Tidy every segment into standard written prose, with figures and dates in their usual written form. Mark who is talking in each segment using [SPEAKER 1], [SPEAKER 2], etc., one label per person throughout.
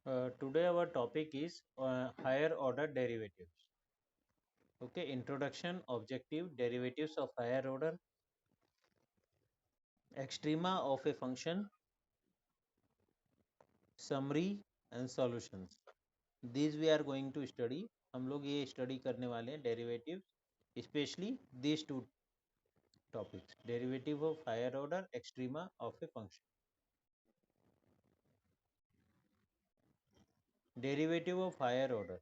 [SPEAKER 1] Today our topic is higher order derivatives. Okay, introduction, objective, derivatives of higher order, extrema of a function, summary and solutions. These we are going to study. हम लोग ये study करने वाले हैं derivatives, especially these two topics: derivative of higher order, extrema of a function. Derivative of higher order.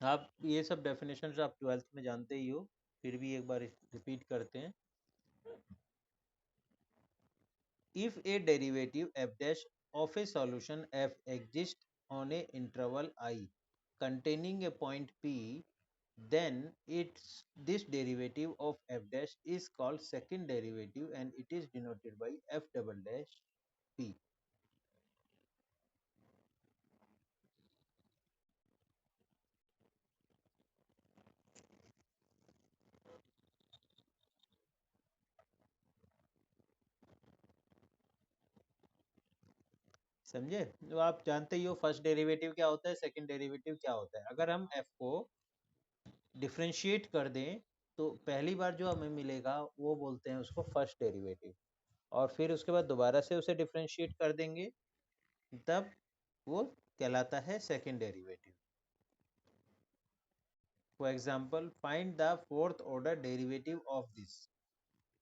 [SPEAKER 1] आप ये सब definitions आप 12th में जानते ही हो, फिर भी एक बार रिपीट करते हैं. If a derivative f dash of a solution f exists on a interval I containing a point P, then this derivative of f dash is called second derivative and it is denoted by f double dash P. समझे? तो आप जानते ही हो first derivative क्या होता है, second derivative क्या होता है. अगर हम f को डिफ्रेंशिएट कर दें तो पहली बार जो हमें मिलेगा वो बोलते हैं उसको फर्स्ट डेरिवेटिव, और फिर उसके बाद दोबारा से उसे डिफ्रेंशिएट कर देंगे तब वो कहलाता है second derivative. For example, find the fourth order derivative of this.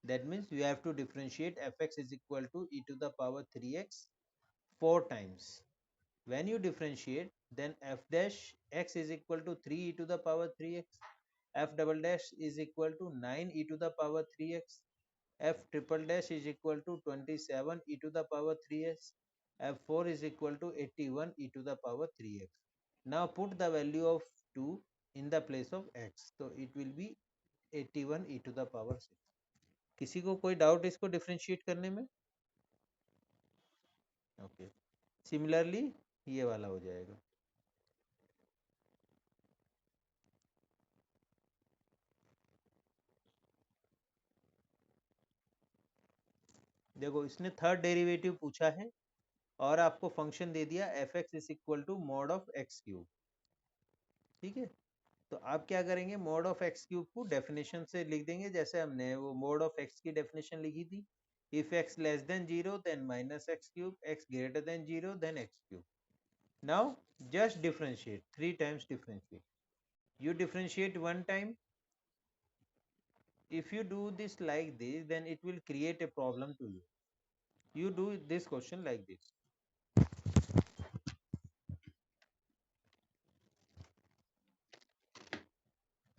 [SPEAKER 1] That means you have to differentiate fx is equal to e to the power 3x 4 times. When you differentiate, then f dash x is equal to 3 e to the power 3x, f double dash is equal to 9 e to the power 3x, f triple dash is equal to 27 e to the power 3x, f4 is equal to 81 e to the power 3x. Now put the value of 2 in the place of x, so it will be 81 e to the power 6. किसी को कोई doubt इसको differentiate करने में? Okay. Similarly ये वाला हो जाएगा. देखो इसने थर्ड डेरिवेटिव पूछा है और आपको फंक्शन दे दिया f x is equal to mod of x cube. ठीक है, तो आप क्या करेंगे, मॉड ऑफ एक्स क्यूब को डेफिनेशन से लिख देंगे जैसे हमने वो मॉड ऑफ एक्स की डेफिनेशन लिखी थी. If x less than zero then minus x cube, x greater than zero then x cube. Now just differentiate, 3 times डिफरेंशिएट. You differentiate one time. If you do this like this, then it will create a problem to you. You do this question like this.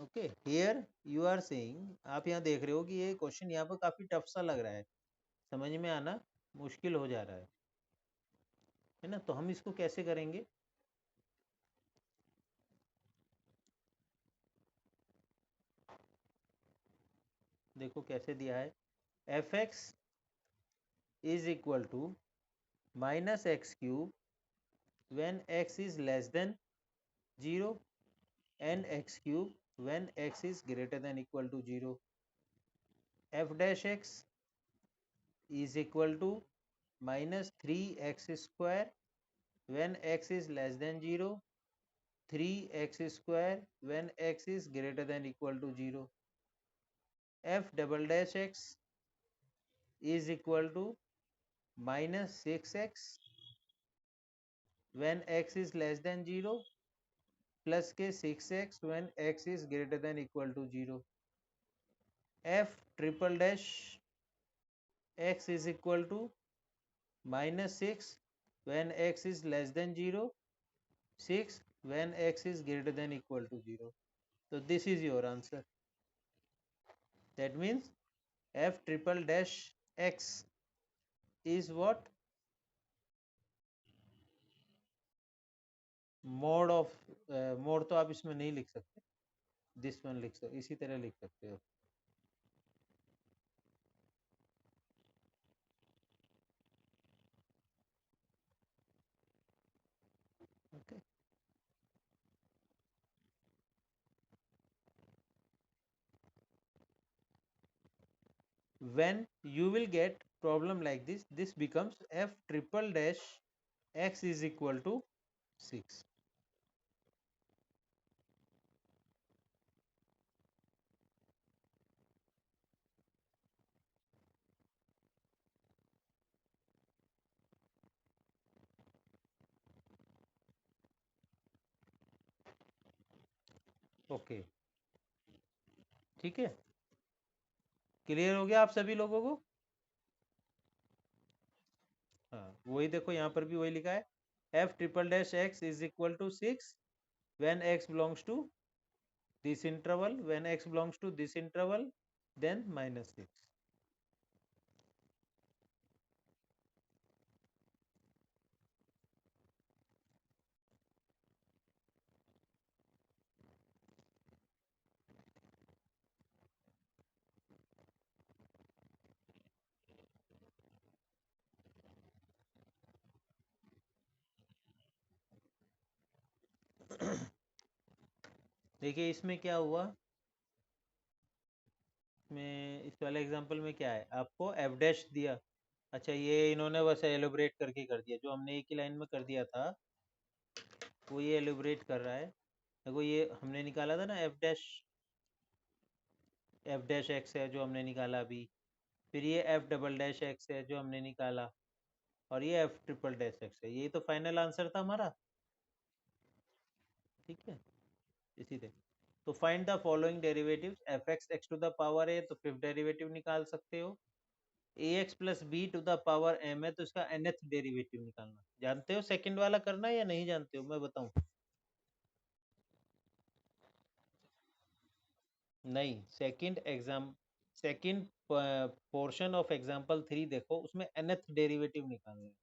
[SPEAKER 1] Okay, here you are saying, आप यहाँ देख रहे हो कि ये question यहाँ पर काफी टफ सा लग रहा है, समझ में आना मुश्किल हो जा रहा है ना. तो हम इसको कैसे करेंगे? देखो कैसे दिया है, F x is equal to minus x cube when x is less than 0 and x cube when x is greater than equal to 0. f dash x is equal to minus 3x square when x is less than 0, 3x square when x is greater than equal to 0. f double dash x is equal to minus 6x when x is less than 0 plus के 6x when x is greater than equal to 0. f triple dash x is equal to minus 6 when x is less than 0, 6 when x is greater than equal to 0. So this is your answer. That means f triple dash x is what? Mode of, mode तो आप इसमें नहीं लिख सकते, this one लिख सकते, इसी तरह लिख सकते हो. Okay. When you will get problem like this becomes f triple dash x is equal to 6. Okay, ठीक है, क्लियर हो गया आप सभी लोगों को? हाँ, वही देखो यहाँ पर भी वही लिखा है, f triple dash x is equal to 6 when x belongs to this interval, when x belongs to this interval, then minus 6. देखिए इसमें क्या हुआ, में इस वाले एग्जांपल में क्या है, आपको एफ डैश दिया, अच्छा ये इन्होंने बस एलोबरेट करके कर दिया, जो हमने एक ही लाइन में कर दिया था वो ये एलोबरेट कर रहा है। देखो ये हमने निकाला था ना एफ डैश एक्स है जो हमने निकाला अभी, फिर ये एफ डबल डैश एक्स है जो हमने निकाला, और ये एफ ट्रिपल डैश एक्स है, ये तो फाइनल आंसर था हमारा, ठीक है। इसी तरह तो find the following derivatives, F X X to the power A तो फिफ्थ डेरिवेटिव निकाल सकते हो, A X plus B to the power M है तो इसका nth डेरिवेटिव निकालना, जानते हो सेकंड वाला करना या नहीं जानते हो, मैं बताऊं? नहीं, सेकंड पोर्शन ऑफ एग्जांपल 3 देखो, उसमें nth डेरिवेटिव निकालना है।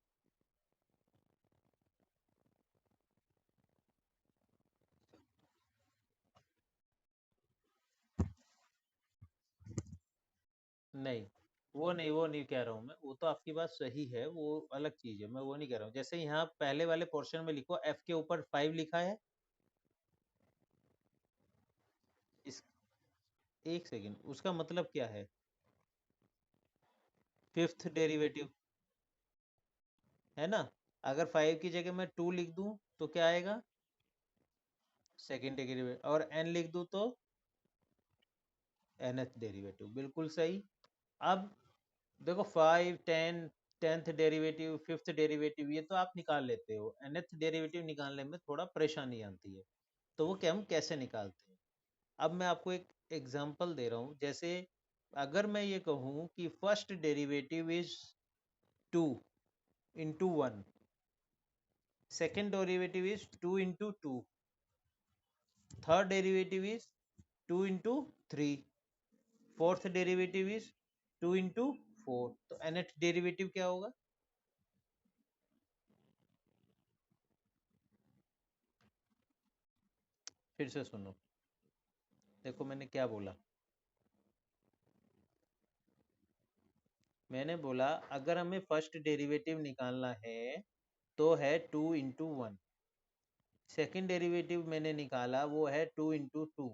[SPEAKER 1] नहीं, वो नहीं कह रहा हूँ मैं, वो तो आपकी बात सही है, वो अलग चीज है, मैं वो नहीं कह रहा हूँ। जैसे यहाँ पहले वाले पोर्शन में लिखो एफ के ऊपर 5 लिखा है, इस एक सेकंड, उसका मतलब क्या है? फिफ्थ डेरिवेटिव है ना, अगर 5 की जगह मैं 2 लिख दूं तो क्या आएगा? सेकंड डेरिवेटिव, और n लिख दूं तो nth डेरिवेटिव, बिल्कुल सही। अब देखो 5 10 टेंथ डेरिवेटिव फिफ्थ डेरिवेटिव ये तो आप निकाल लेते हो, nth डेरिवेटिव निकालने में थोड़ा परेशानी आती है, तो वो क्या हम कैसे निकालते हैं? अब मैं आपको एक एग्जांपल दे रहा हूँ, जैसे अगर मैं ये कहूँ कि first derivative is 2 into 1, second derivative is 2 into 2, third derivative is 2 into 3, fourth derivative is 2 into 4, तो nth डेरिवेटिव क्या होगा? फिर से सुनो, देखो मैंने क्या बोला, मैंने बोला अगर हमें फर्स्ट डेरिवेटिव निकालना है तो है 2 इंटू 1, सेकेंड डेरिवेटिव मैंने निकाला वो है 2 इंटू 2,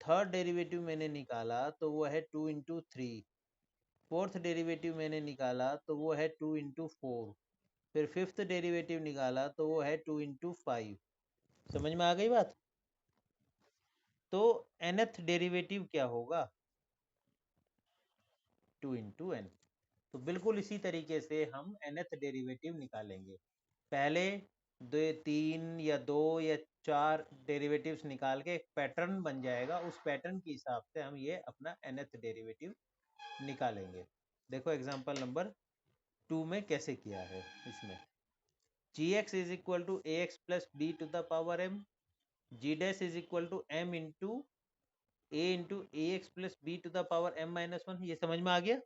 [SPEAKER 1] थर्ड डेरिवेटिव मैंने निकाला तो वो है 2 इंटू 3, फोर्थ डेरिवेटिव मैंने निकाला तो वो है 2 इंटू 4, फिर फिफ्थ डेरिवेटिव निकाला तो वो है 2 इंटू 5। समझ में आ गई बात? तो nth डेरिवेटिव क्या होगा? 2 इंटू एन। तो बिल्कुल इसी तरीके से हम nth डेरिवेटिव निकालेंगे, पहले दो तीन या दो या चार डेरिवेटिव्स निकाल के एक पैटर्न बन जाएगा, उस पैटर्न के हिसाब से हम ये अपना nth डेरिवेटिव निकालेंगे। देखो एग्जांपल नंबर 2 में कैसे किया है, इसमें G X is equal to A X plus B to the power M, G dash is equal to M into A into A X plus B to the power M minus one, ये समझ में आ गया?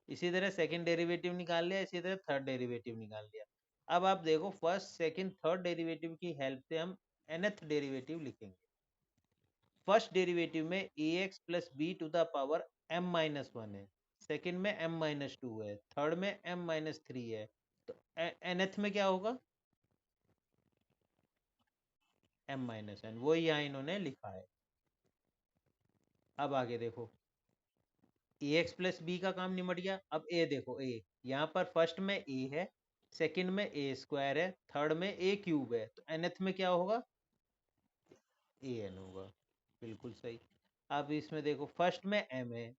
[SPEAKER 1] इसी तरह second derivative निकाल लिया, इसी तरह थर्ड डेरिवेटिव निकाल लिया। अब आप देखो फर्स्ट सेकंड थर्ड डेरिवेटिव की हेल्प से हम nth डेरिवेटिव लिखेंगे। फर्स्ट डेरिवेटिव में A X plus B to the power M minus one है, सेकेंड में एम माइनस टू है, थर्ड में एम माइनस थ्री है, तो nth में क्या होगा? एम माइनस एन, वो यहाँ इन्होंने लिखा है। अब आगे देखो, ए एक्स प्लस बी का काम निमट गया। अब ए देखो, ए यहाँ पर फर्स्ट में ए है, सेकंड में ए स्क्वायर है, थर्ड में ए क्यूब है, तो nth में क्या होगा, ए एन होगा। बिल्कुल सही। अब इसमें देखो, फर्स्ट में m है,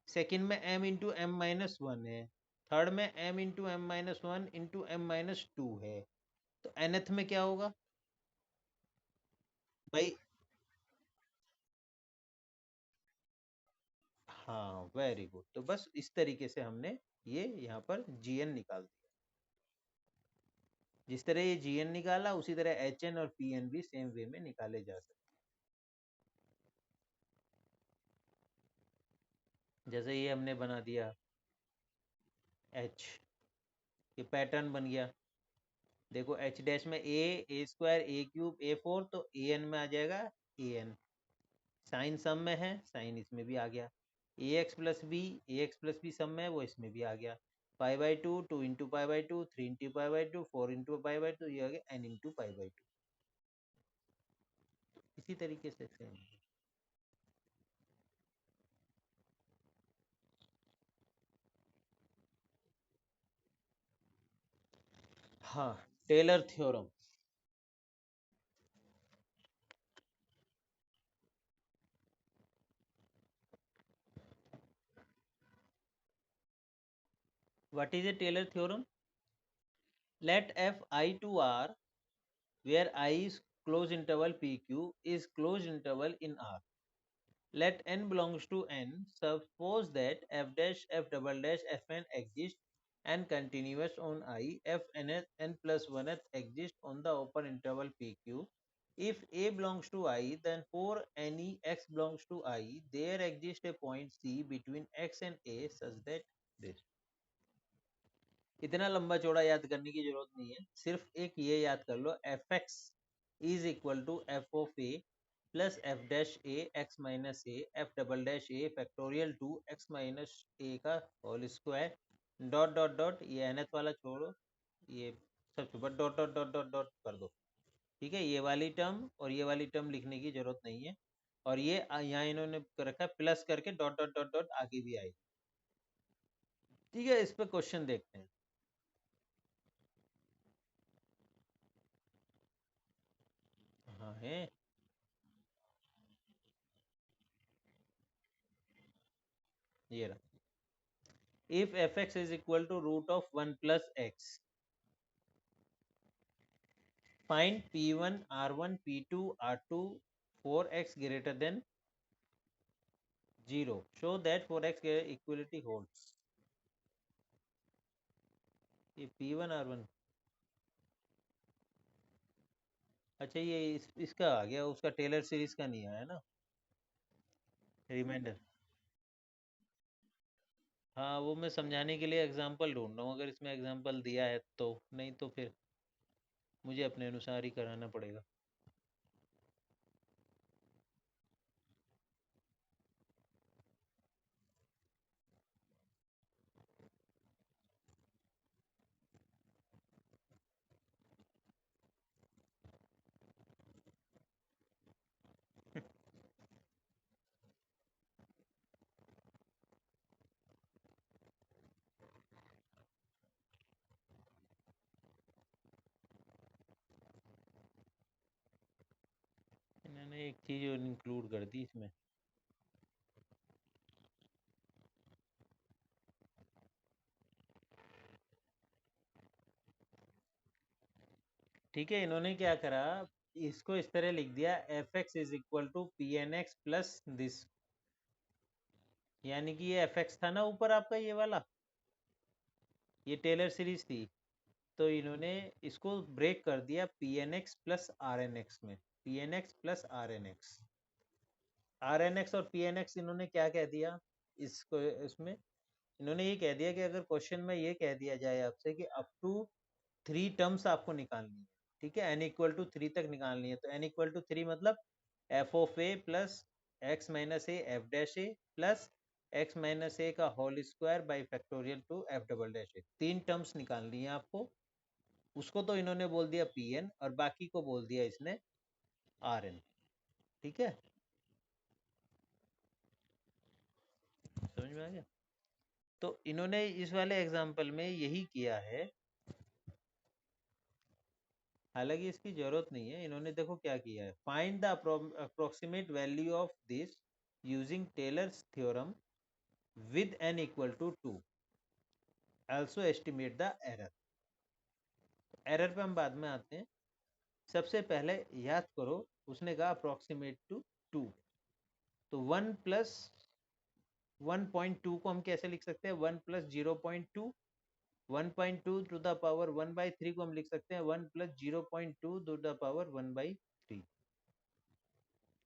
[SPEAKER 1] सेकंड में m into m minus one है, थर्ड में m into m minus one into m minus two है, तो nth में क्या होगा भाई। हाँ वेरी गुड। तो बस इस तरीके से हमने ये यहाँ पर gn निकाल दिया। जिस तरह ये gn निकाला, उसी तरह hn और pn भी सेम वे में निकाले जा सकते हैं। जैसे ये हमने बना दिया h, ये पैटर्न बन गया। देखो h डैश में ए स्क्वायर ए क्यूब ए फोर, तो ए एन में आ जाएगा ए एन। साइन सम में है, साइन इसमें भी आ गया। A X plus B, A X plus B sum में है, वो इसमें भी आ गया। Pi by two, two into pi by two, three into pi by two, four into pi by two, ये आ गया N into pi by two. इसी तरीके से सेम। हाँ, Taylor theorem. What is a Taylor theorem? Let F I to R, where I is closed interval PQ is closed interval in R. Let n belongs to n. Suppose that f dash f double dash fn exists and continuous on I. F n plus 1th exists on the open interval PQ. If a belongs to I, then for any x belongs to I, there exists a point C between x and a such that this. इतना लंबा चौड़ा याद करने की जरूरत नहीं है, सिर्फ एक ये याद कर लो, F x is equal to F of A plus F dash A x minus A F double dash A factorial two x minus ए का whole square, dot dot dot, ये एनथ वाला छोड़ो, ये सब छोड़, dot dot dot dot dot कर दो। ठीक है, ये वाली टर्म और ये वाली टर्म लिखने की जरूरत नहीं है। और ये यहाँ इन्होंने रखा प्लस करके, डॉट डॉट डॉट डॉट आगे भी आएगी। ठीक है, इस पे क्वेश्चन देखते हैं। हाँ है। ये रहा, if fx is equal to root of 1 plus x, find p1 r1 p2 r2 4x greater than 0, show that 4x equality holds। ये p1 r1, अच्छा ये इसका आ गया, उसका टेलर सीरीज का नहीं आया ना रिमाइंडर। हाँ वो मैं समझाने के लिए एग्जांपल ढूंढ रहा हूँ, अगर इसमें एग्जांपल दिया है तो, नहीं तो फिर मुझे अपने अनुसार ही कराना पड़ेगा। इन्होंने एक चीज इंक्लूड कर दी इसमें। ठीक है, इन्होंने क्या करा, इसको इस तरह लिख दिया, f x is equal to p N x plus this, यानी कि ये एफ एक्स था ना ऊपर आपका ये वाला, ये टेलर सीरीज थी, तो इन्होंने इसको ब्रेक कर दिया P N x plus R N X में, P N x plus R N X. R N X और पी एन एक्स इन्होंने क्या कह दिया इसको, इसमें इन्होंने ये कह दिया कि अगर क्वेश्चन में ये कह दिया जाए आपसे कि अप टू थ्री टर्म्स आपको निकालनी है, ठीक है, एन इक्वल टू थ्री तक निकालनी है, तो एन इक्वल टू थ्री मतलब F of A plus x minus A F dash A plus x minus ए का whole square by factorial two F double dash A, तीन टर्म्स निकालनी है आपको। उसको तो इन्होंने बोल दिया पी एन और बाकी को बोल दिया इसने आर एन। ठीक है, समझ में आ गया? तो इन्होंने इस वाले एग्जाम्पल में यही किया है, हालांकि इसकी जरूरत नहीं है। इन्होंने देखो क्या किया है, find the approximate value of this using Taylor's theorem with n equal to 2, also estimate the error. Error पे हम बाद में आते हैं, सबसे पहले याद करो उसने कहा अप्रोक्सीमेट टू 2, तो 1 प्लस 1.2 को हम कैसे लिख सकते हैं, 1 प्लस 0.2, 1.2 टू द पावर 1/3 को हम लिख सकते हैं 1 plus 0.2 to the power 1/3।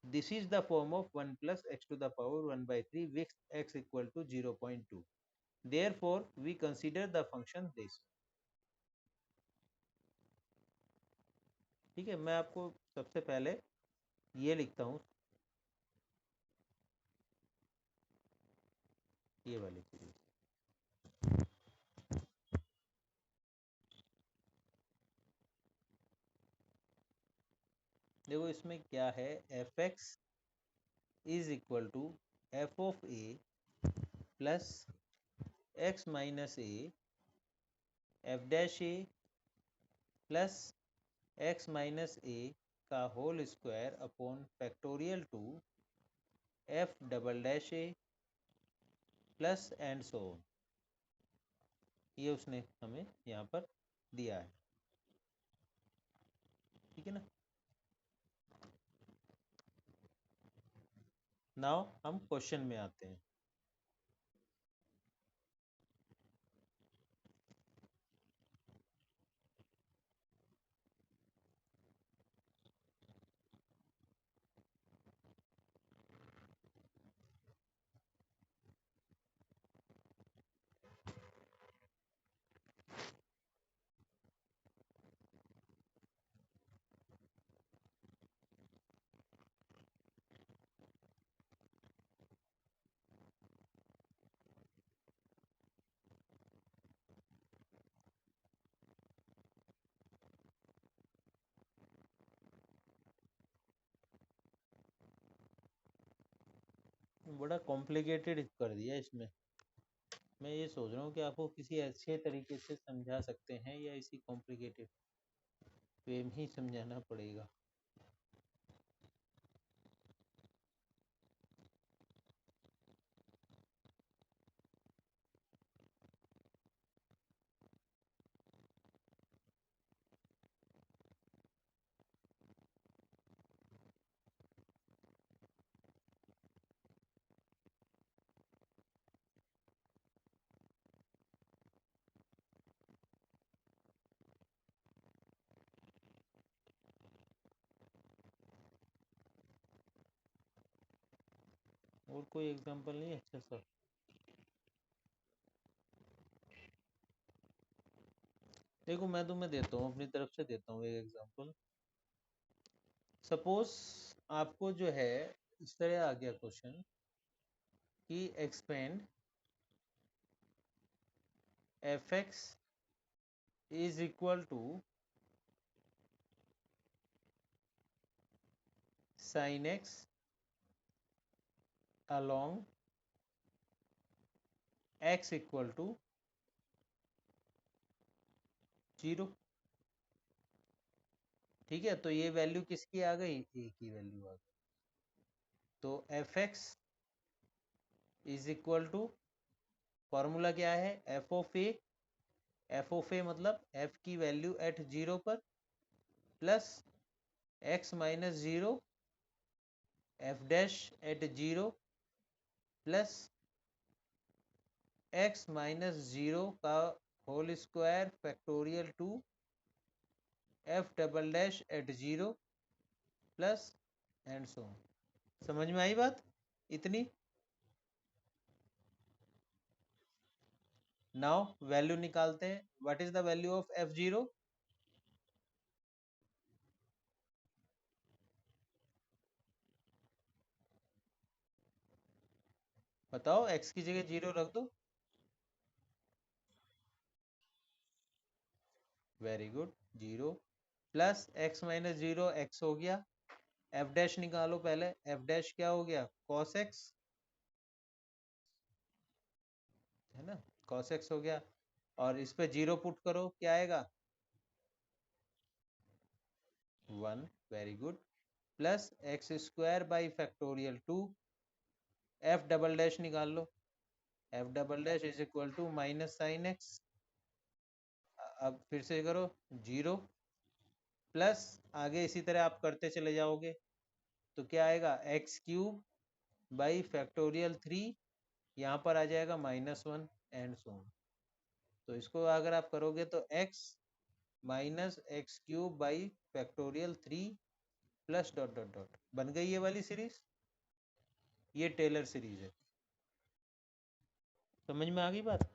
[SPEAKER 1] This is the form of 1 plus x to the power 1/3 with x equal to 0.2. Therefore, we consider the function this. ठीक है, मैं आपको सबसे पहले ये लिखता हूँ, ये वाली चीज। देखो इसमें क्या है, F x is equal to F of A plus x minus A F dash A plus x minus ए का whole square upon factorial two F double dash A plus and so on. ये उसने हमें यहाँ पर दिया है, ठीक है ना। नाउ हम क्वेश्चन में आते हैं। बड़ा कॉम्प्लिकेटेड कर दिया इसमें। मैं ये सोच रहा हूँ कि आपको किसी अच्छे तरीके से समझा सकते हैं या इसी कॉम्प्लिकेटेड वे में ही समझाना पड़ेगा। और कोई एग्जांपल नहीं है अच्छा सा? देखो मैं तुम्हें देता हूँ, अपनी तरफ से देता हूँ एक एग्जांपल। सपोज आपको जो है इस तरह आ गया क्वेश्चन कि expand f x is equal to sine x along x equal to 0। ठीक है, तो ये वैल्यू किसकी आ गई, ए की वैल्यू आ गई। तो F x is equal to, formula क्या है, F of A. F of A मतलब एफ की वैल्यू एट 0 पर plus x minus 0 F dash at 0 plus x minus 0 का whole square factorial two F double dash at 0 plus and so. समझ में आई बात इतनी? नाउ वैल्यू निकालते हैं। What is the value of F 0? बताओ, एक्स की जगह 0 रख दो। Very good, 0 plus x minus 0 x हो गया। एफ डैश निकालो पहले, एफ डैश क्या हो गया, कॉस एक्स है ना, cos x हो गया, और इस पे 0 पुट करो, क्या आएगा 1, very good, plus x square by factorial 2, F double dash निकाल लो, F double dash is equal to minus sine X, अब फिर से करो 0, प्लस आगे इसी तरह आप करते चले जाओगे, तो क्या आएगा एक्स क्यूब बाई फैक्टोरियल 3, यहाँ पर आ जाएगा -1 एंड सो ऑन। तो इसको अगर आप करोगे तो x minus x cube by factorial 3 plus dot dot dot, बन गई ये वाली सीरीज, ये टेलर सीरीज है। समझ में आ गई बात?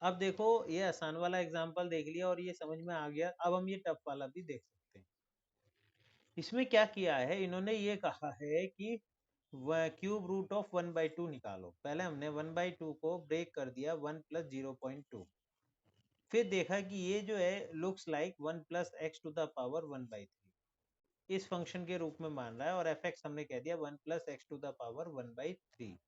[SPEAKER 1] अब देखो ये आसान वाला एग्जांपल देख लिया और ये समझ में आ गया, अब हम ये टफ वाला भी देख सकते हैं। इसमें क्या किया है इन्होंने, ये कहा है कि क्यूब रूट ऑफ 1/2 निकालो। पहले हमने 1/2 को ब्रेक कर दिया 1 प्लस 0.2, फिर देखा कि ये जो है looks like 1 plus x to the power 1/3 इस फंक्शन के रूप में मान रहा है, और एफ एक्स हमने कह दिया 1 plus x to the power 1/3,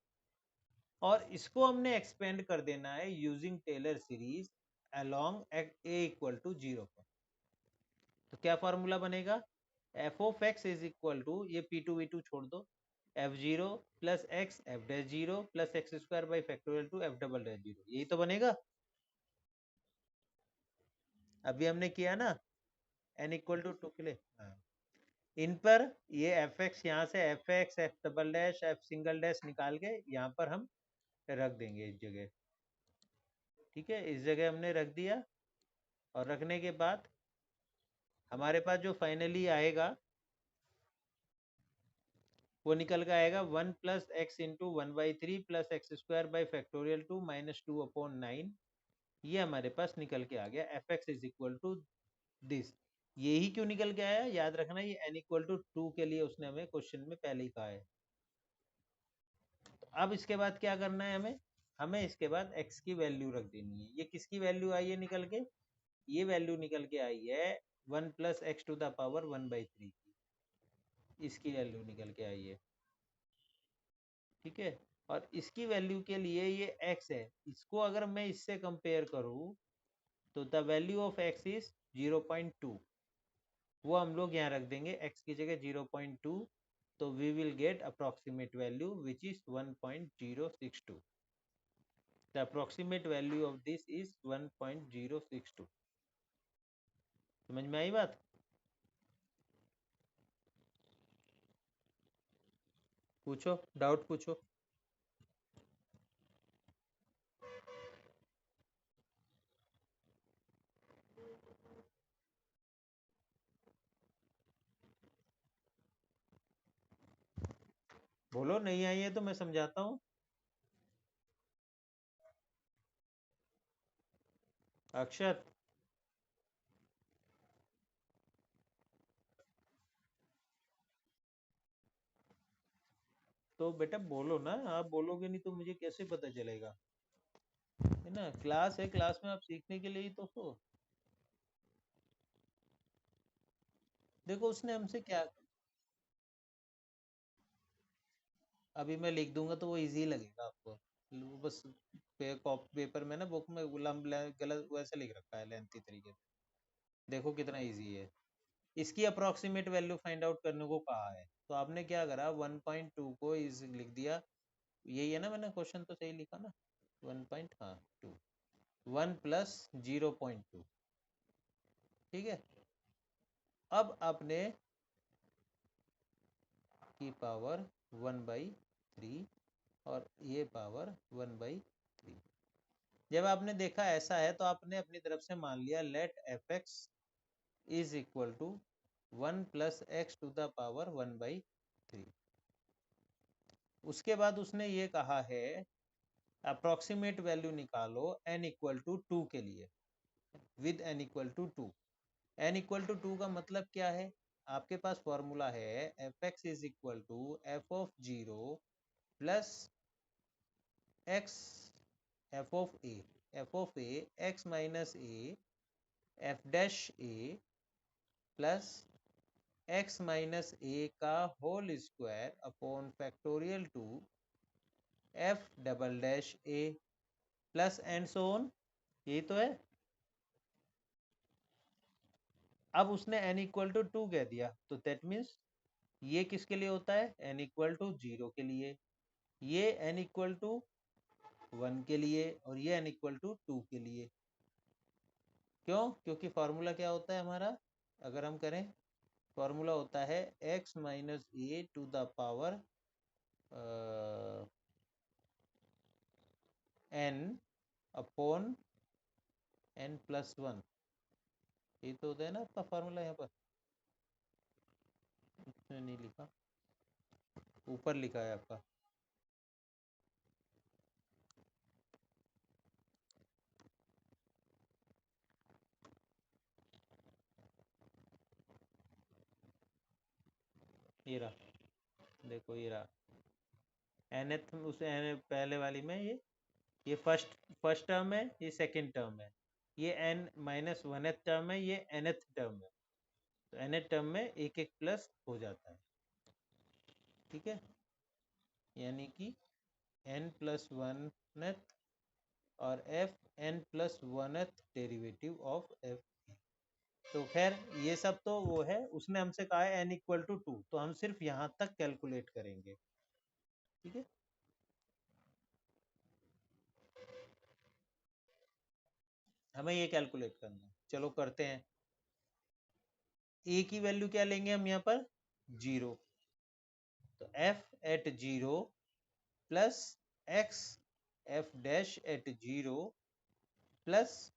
[SPEAKER 1] और इसको हमने एक्सपेंड कर देना है using Taylor series along a equal to 0 पर। तो क्या फॉर्मूला बनेगा, f of x is equal to, ये पी टू वी टू छोड़ दो, f zero plus x f dash zero plus x square by factorial two F double dash zero, यही तो बनेगा। अभी हमने किया ना एन इक्वल टू 2 के लिए, हाँ। इन पर ये एफ एक्स, यहाँ से F x F double dash F single dash निकाल के यहाँ पर हम रख देंगे इस जगह, ठीक है, इस जगह हमने रख दिया, और रखने के बाद हमारे पास जो फाइनली आएगा वो निकल के आएगा 1 plus x into 1/3 plus x square by factorial 2 -2/9, ये हमारे पास निकल के आ गया f x is equal to this. यही क्यों निकल के आया, याद रखना, ये n इक्वल टू 2 के लिए उसने हमें क्वेश्चन में पहले ही कहा है। तो अब इसके बाद क्या करना है हमें, हमें इसके बाद x की वैल्यू रख देनी है। ये किसकी वैल्यू आई है निकल के, ये वैल्यू निकल के आई है 1 plus x to the power 1/3 की, इसकी वैल्यू निकल के आई है, ठीक है। और इसकी वैल्यू के लिए ये x है, इसको अगर मैं इससे कंपेयर करूं तो the value of x is 0.2, वो हम लोग यहाँ रख देंगे x की जगह 0.2, तो we will get approximate value which is 1.062। The approximate value of this is 1.062। समझ में आई बात? पूछो, डाउट पूछो। बोलो, नहीं आई है तो मैं समझाता हूँ। अक्षर, तो बेटा बोलो ना, आप बोलोगे नहीं तो मुझे कैसे पता चलेगा, है ना, क्लास है, क्लास में आप सीखने के लिए ही तो हो। देखो उसने हमसे क्या, अभी मैं लिख दूंगा तो वो इजी लगेगा आपको, वो बस पेपर में ना बुक में गलत वैसे लिख रखा है लेंथी तरीके से, देखो कितना इजी है। इसकी अप्रोक्सीमेट वैल्यू फाइंड आउट करने को कहा है, तो आपने क्या करा 1.2 को इज लिख दिया, यही है ना, मैंने क्वेश्चन तो सही लिखा ना, 1 पॉइंट, हाँ 2, 1 प्लस 0.2, ठीक है। अब आपने की पावर 1/3 और ये पावर 1/3, जब आपने देखा ऐसा है तो आपने अपनी तरफ से मान लिया let f x is equal to 1 plus x to the power 1/3। उसके बाद उसने ये कहा है अप्रोक्सीमेट वैल्यू निकालो n इक्वल टू 2 के लिए, with n equal to 2। n equal to 2 का मतलब क्या है, आपके पास फॉर्मूला है F x is equal to F of zero plus x f of A, F of a x minus A F dash A plus x minus ए का whole square upon factorial two F double dash A plus and so on, यही तो है। अब उसने n equal to 2 कह दिया, तो that means ये किसके लिए होता है, n इक्वल टू 0 के लिए, ये n इक्वल टू 1 के लिए, और ये n इक्वल टू 2 के लिए। क्यों? क्योंकि फॉर्मूला क्या होता है हमारा, अगर हम करें, फॉर्मूला होता है x minus a to the power n upon n plus 1। ये तो होता है ना आपका फॉर्मूला, यहाँ पर इसमें नहीं लिखा, ऊपर लिखा है आपका। ये रहा, देखो ये रहा, nth उस पहले वाली में ये फर्स्ट टर्म है, ये सेकंड टर्म है, ये n माइनस 1th टर्म है, ये nth टर्म है। तो nth टर्म में एक एक प्लस हो जाता है, ठीक है, यानी कि n प्लस 1th और f n plus 1th derivative of f। तो खैर ये सब तो वो है, उसने हमसे कहा है n इक्वल टू 2, तो हम सिर्फ यहाँ तक कैलकुलेट करेंगे, ठीक है। हमें ये कैलकुलेट करना है, चलो करते हैं। a की वैल्यू क्या लेंगे हम यहाँ पर, 0। तो f at 0 plus x f dash at 0 plus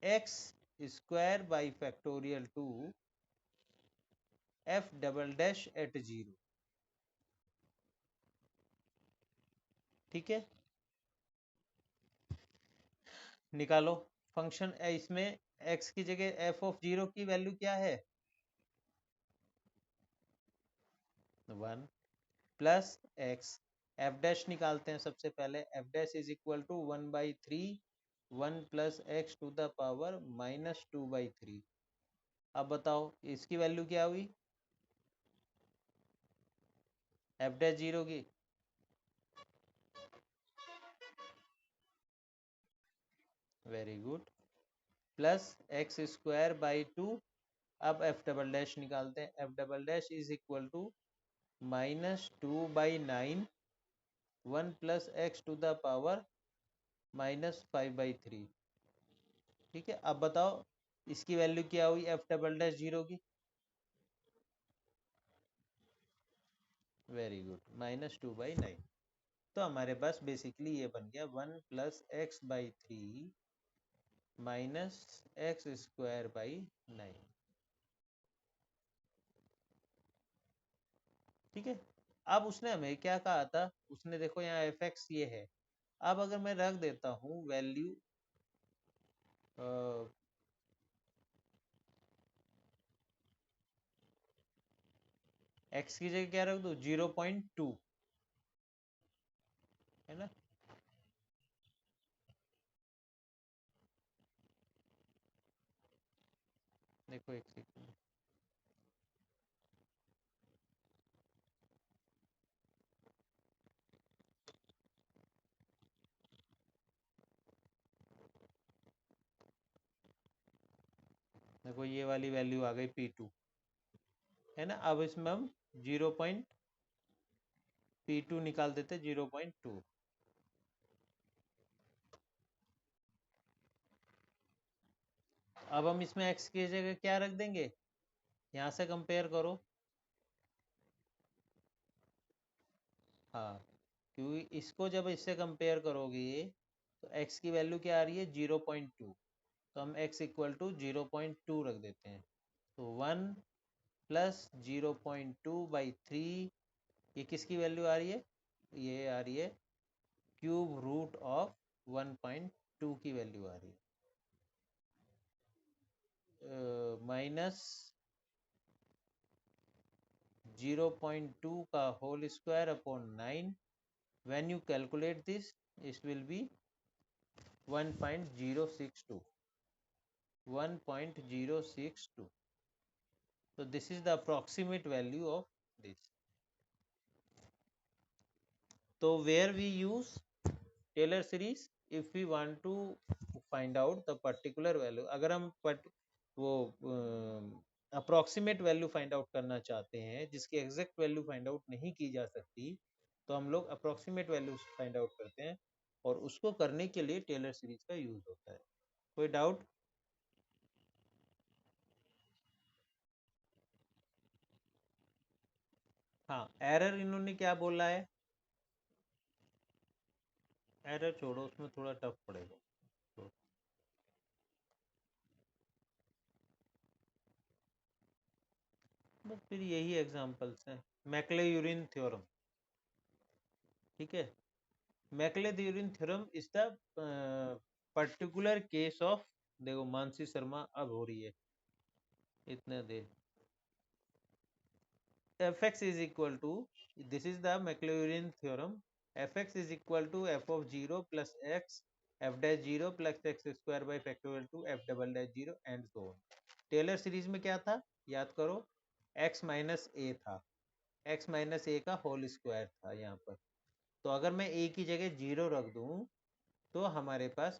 [SPEAKER 1] x square by factorial 2 f double dash at 0, ठीक है। निकालो फंक्शन, इसमें x की जगह f ऑफ 0 की वैल्यू क्या है, 1 प्लस x, f डैश निकालते हैं सबसे पहले, f dash is equal to 1/3 1 plus x to the power minus 2/3। अब बताओ इसकी वैल्यू क्या हुई, f डैश 0 की, very good, plus x square by 2। अब एफ डबल डैश निकालते हैं, f double dash is equal to -2/9 1 plus x to the power -5/3, ठीक है। अब बताओ इसकी वैल्यू क्या हुई एफ डबल डैश 0 की, वेरी गुड, -2/9। तो हमारे पास बेसिकली ये बन गया 1 plus x/3 minus x square by 9, ठीक है। अब उसने हमें क्या कहा था, उसने देखो यहाँ एफ एक्स ये है, अब अगर मैं रख देता हूँ वैल्यू एक्स की जगह क्या रख दो, 0.2, है ना। देखो एक सेकंड, देखो ये वाली वैल्यू आ गई P2, है ना। अब इसमें हम 0.P2 निकाल देते, 0.2। अब हम इसमें x की जगह क्या रख देंगे, यहाँ से कंपेयर करो, हाँ, क्योंकि इसको जब इससे कंपेयर करोगे तो x की वैल्यू क्या आ रही है, 0.2, तो हम x इक्वल टू 0.2 रख देते हैं। तो 1 प्लस 0.2/3, ये किसकी वैल्यू आ रही है, ये आ रही है क्यूब रूट ऑफ 1.2 की वैल्यू आ रही है, माइनस 0.2 का whole square upon 9। When you calculate this, it will be 1.062, 1.062। So this is the approximate value of this. तो where we use Taylor series if we want to find out the particular value, अगर हम वो approximate value find out करना चाहते हैं जिसकी exact value find out नहीं की जा सकती, तो हम लोग अप्रोक्सीमेट वैल्यू फाइंड आउट करते हैं, और उसको करने के लिए टेलर सीरीज का यूज होता है। कोई डाउट? हाँ, एरर इन्होंने क्या बोला है? एरर छोड़ो, उसमें थोड़ा टफ पड़ेगा। तो बस फिर यही एग्जांपल्स हैं। मैक्लेयूरिन थ्योरम, ठीक है। Maclaurin theorem is the particular case of, देखो मानसी शर्मा अब हो रही है इतने देर, fx is equal to, this is the Maclaurin theorem, fx is equal to f of 0 plus x f dash 0 plus x square by factorial 2 f double dash 0 and so on। Taylor series में क्या था, याद करो, x minus ए था, x minus ए का whole square था यहाँ पर। तो अगर मैं a की जगह 0 रख दूँ तो हमारे पास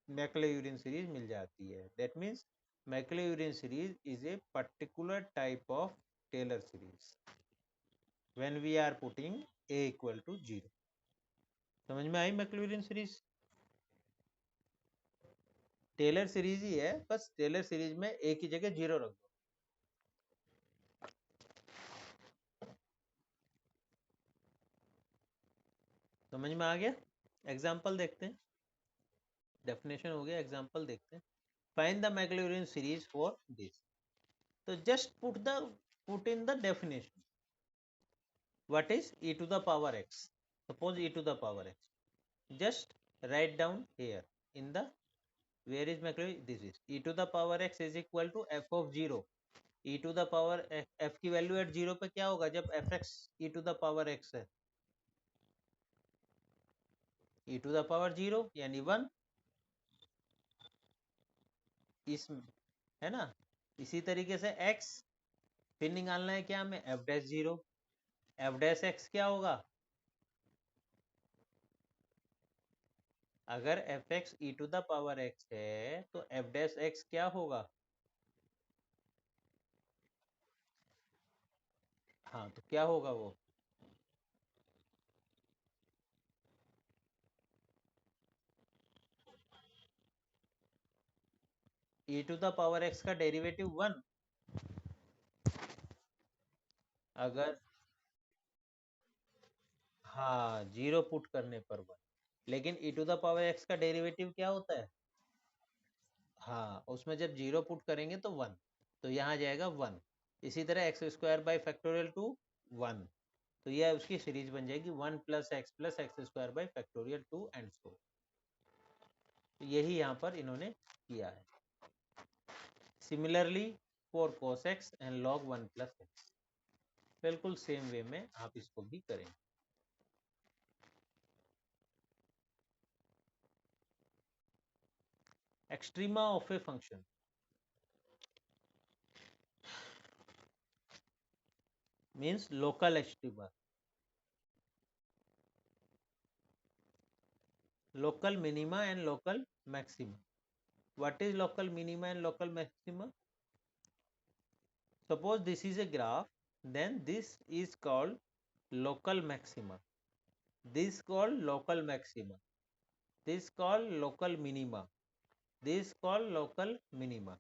[SPEAKER 1] मैक्लेयूरिन सीरीज मिल जाती है। That means Maclaurin series is a particular type of Taylor series when we are putting a equal to 0। समझ में आई मैक्लूरिन सीरीज? टेलर सीरीज ही है, बस टेलर सीरीज में a की जगह 0 रख दो। समझ में आ गया? एग्जाम्पल देखते हैं, डेफिनेशन हो गया, एग्जाम्पल देखते हैं। Find the Maclaurin series for this. तो just put in the definition, what is e to the power x, suppose e to the power x, just write down here in the, where is Maclaurin, this is e to the power x is equal to f of 0। e to the power f की value at 0 पे क्या होगा जब fx e to the power x है, e to the power 0 यानी 1, इस, है ना। इसी तरीके से x फिर निकालना है क्या हमें, f dash 0, f dash x क्या होगा, अगर fx e to the power x है तो f डैश x क्या होगा, हाँ तो क्या होगा वो, e to the power x का डेरिवेटिव 1, अगर, हाँ 0 पुट करने पर 1, लेकिन e to the power x का डेरिवेटिव क्या होता है, हाँ उसमें जब 0 पुट करेंगे तो 1, तो यहाँ जाएगा 1। इसी तरह x square by factorial to 1, तो यह उसकी सीरीज बन जाएगी 1 plus x square by factorial to and so. तो यही यहाँ पर इन्होंने किया है। Similarly for cos x and log 1 plus x, बिल्कुल सेम वे में आप इसको भी करेंगे। Extrema of a function means local extrema, local minima and local maxima। What is local minima and local maxima? Suppose this is a graph, then this is called local maxima, this called local maxima, this called local minima, this called local minima।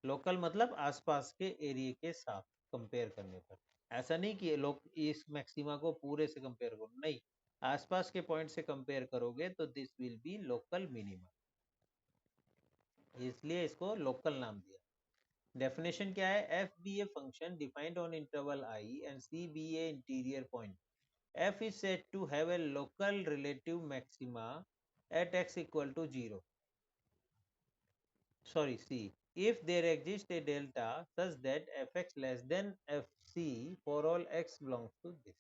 [SPEAKER 1] Local मतलब आसपास के area के साथ compare करने पर, ऐसा नहीं कि लोग इस मैक्सिमा को पूरे से कंपेयर करो, नहीं, आसपास के पॉइंट से कंपेयर करोगे तो this will be local minima, इसलिए इसको लोकल नाम दिया। डेफिनेशन क्या है, f be a function defined on interval I and c be a interior point, f is said to have a local relative maxima at x equal to 0, sorry c, if there exists a delta such that fx less than fc for all x belongs to this।